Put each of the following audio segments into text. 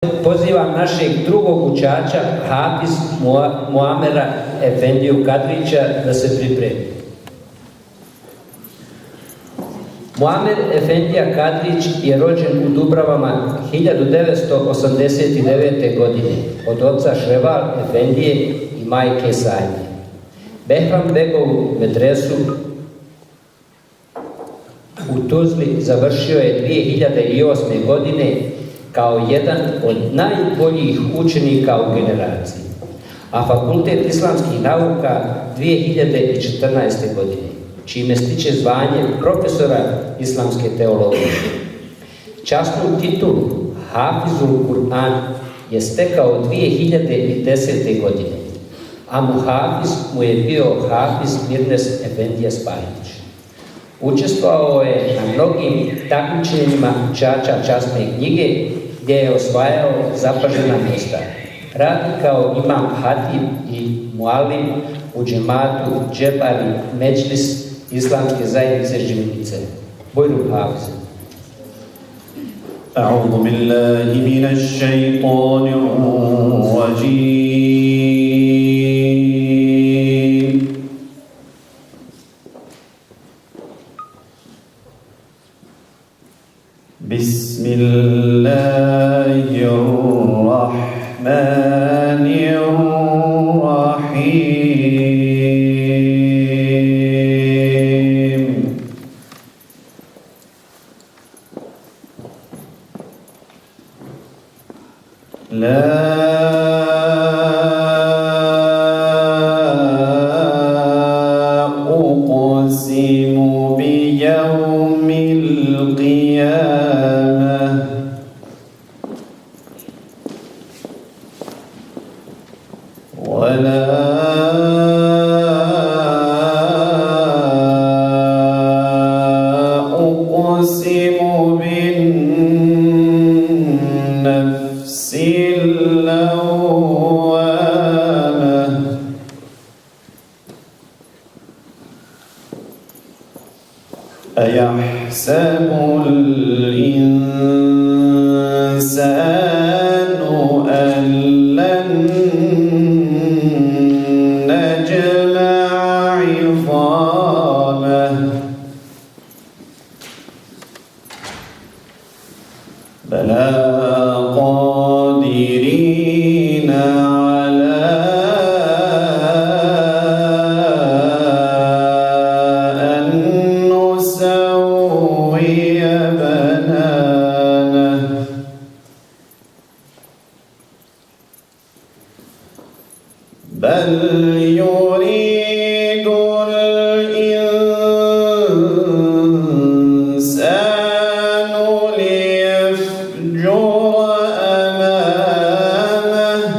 Pozivam našeg drugog učača, Hafiz Muamera Efendiju Kadrića, da se pripremi. Muamer Efendija Kadrić je rođen u Dubravama 1989. godine od oca Ševal Efendije i majke Sanje. Behram Begovu medresu u Tuzli završio je 2008. godine kao jedan od najboljih učenika u generaciji, a Fakultet islamskih nauka 2014. godine, čime stiče zvanje profesora islamske teologije. Časnu titulu Hafizul Kur'an je stekao 2010. godine, a muhafiz mu je bio Hafiz Mirnes Efendija Spajić. Učestvovao je na mnogim takmičenjima učača časne knjige, gdje je osvajao zapažena mjesta. Radi kao imam hatib i mualim u džematu Džebari Međlis Islamske zajednice Živinice. Bujrum Hafiz. أعوذ بالله من الشيطان الرجيم بسم الله الرحمن الرحيم لا أقسم بيوم القيامة ولا أقسم بالنفس اللوامة أيحسب الإنسان أن لن نجمع عظامه بلى قادرين على أن نسوي بنانه بل يريد الإنسان ليفجر أمامه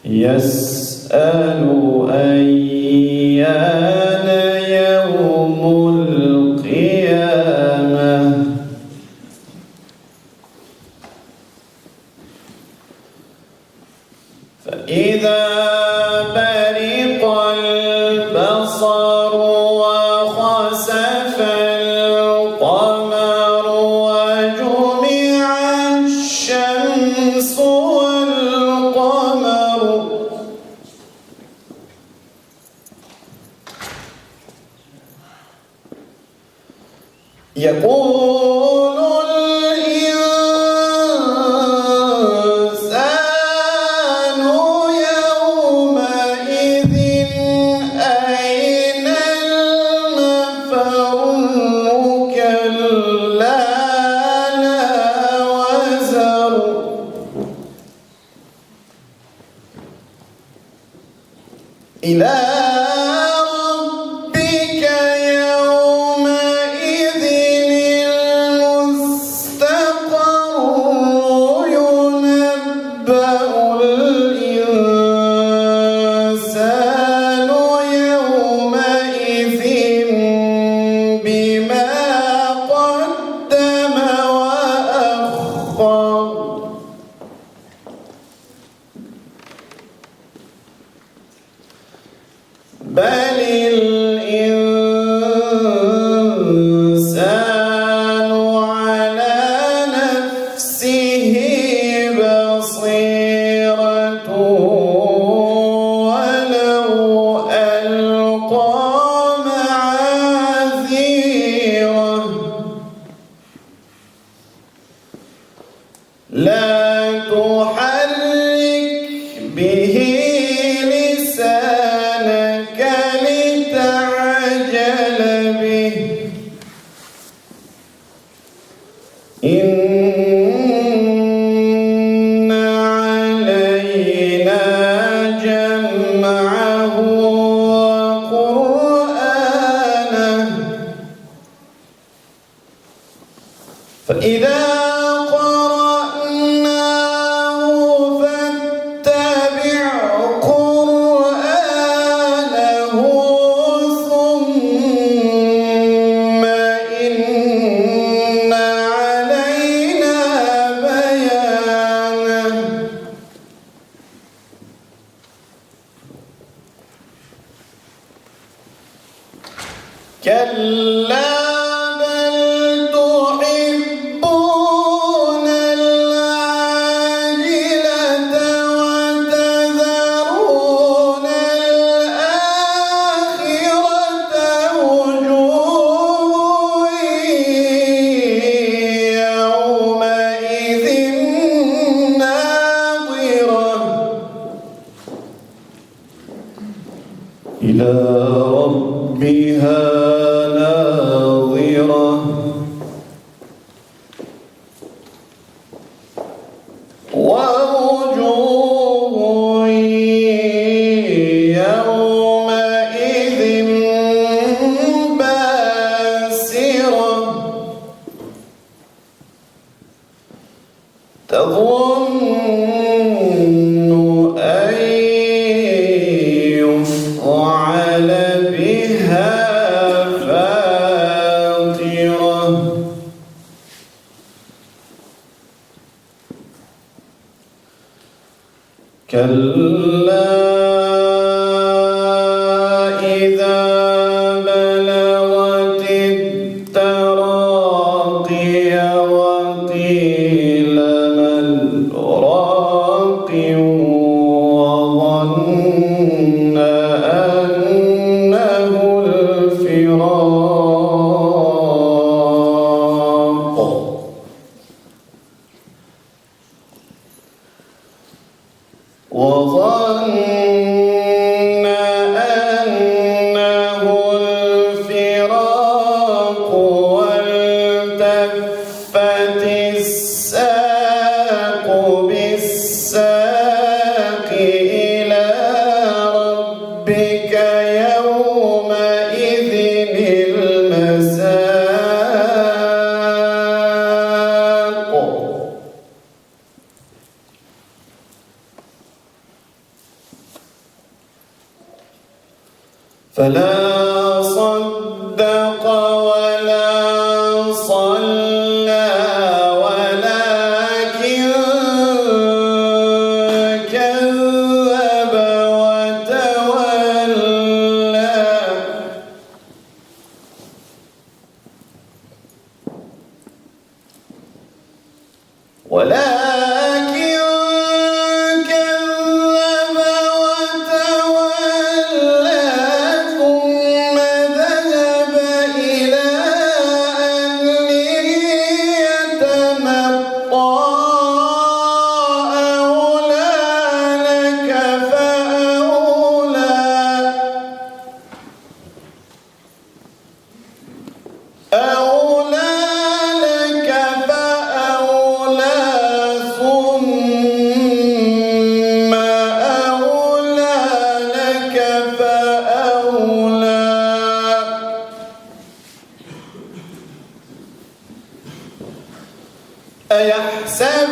يسأل أيان يوم القيامة فإذا برق البصر وخسف القمر وجمع الشمس والقمر يقول الإنسان يومئذ أين المفر كلا لا وزر إلى ربك يومئذ المستقر ينبأ الإنسان يومئذ بما قدم وأخر لا تحرك به لسانك لتعجل به إن علينا جمعه وقرآنه فإذا كلا بل تحبون العاجلة وتذرون الآخرة وجوه يومئذ ناظرة إلى ربها ناظرة ووجوه يومئذ باسرة تظن أن يفعل بها كلا إذا بلغت التراقي وقيل من راق وظن أنه الفراق وظن أنه الفراق والتفت الساق بالساق إلى ربك يومئذ المساق فلا صدق ولا صلى ولكن كذب وتولى أيحسب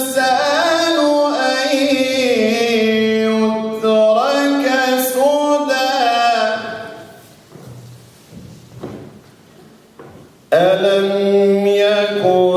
الإنسان أن يترك سدى ألم يكن